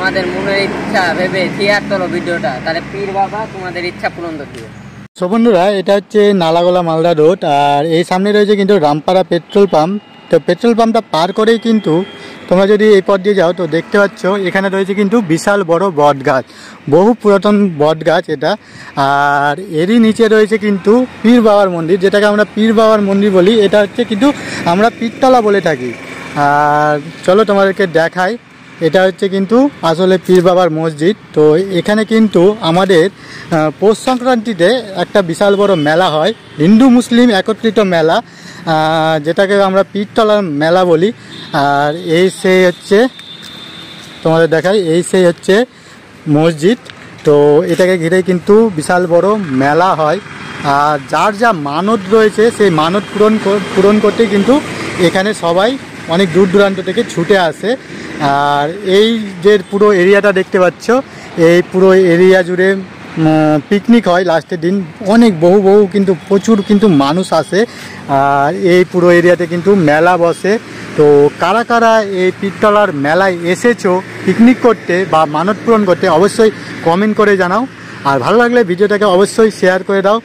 তোমাদের মনের ইচ্ছা ভেবে শেয়ার করো ভিডিওটা, তাহলে পীর বাবা তোমাদের ইচ্ছা পূরণ করবে। সো বন্ধুরা, এটা হচ্ছে নালাগোলা মালদা রোড, আর এই সামনে রয়েছে কিন্তু রামপাড়া পেট্রোল পাম্প। তো পেট্রোল পাম্পটা পার করেই কিন্তু তোমরা যদি এই পথ দিয়ে যাও তো দেখতে পাচ্ছ এখানে রয়েছে কিন্তু বিশাল বড় বট গাছ, বহু পুরাতন বট গাছ এটা। আর এরই নিচে রয়েছে কিন্তু পীর বাবার মন্দির, যেটাকে আমরা পীর বাবার মন্দির বলি। এটা হচ্ছে কিন্তু আমরা পীরতলা বলে থাকি। আর চলো তোমাদেরকে দেখাই, এটা হচ্ছে কিন্তু আসলে পীর বাবার মসজিদ। তো এখানে কিন্তু আমাদের পৌষ সংক্রান্তিতে একটা বিশাল বড় মেলা হয়, হিন্দু মুসলিম একত্রিত মেলা, যেটাকে আমরা পীরতলার মেলা বলি। আর এই সেই হচ্ছে তোমাদের দেখাই, এই সেই হচ্ছে মসজিদ। তো এটাকে ঘিরে কিন্তু বিশাল বড় মেলা হয়। আর যার যা মানত রয়েছে সেই মানত পূরণ করতে কিন্তু এখানে সবাই অনেক দূর দূরান্ত থেকে ছুটে আসে। আর এই যে পুরো এরিয়াটা দেখতে পাচ্ছ, এই পুরো এরিয়া জুড়ে পিকনিক হয় লাস্টের দিন, অনেক বহু কিন্তু প্রচুর কিন্তু মানুষ আসে। আর এই পুরো এরিয়াতে কিন্তু মেলা বসে। তো কারা কারা এই পীরতলার মেলায় এসেছো পিকনিক করতে বা মানত পূরণ করতে, অবশ্যই কমেন্ট করে জানাও। আর ভালো লাগলে ভিডিওটাকে অবশ্যই শেয়ার করে দাও।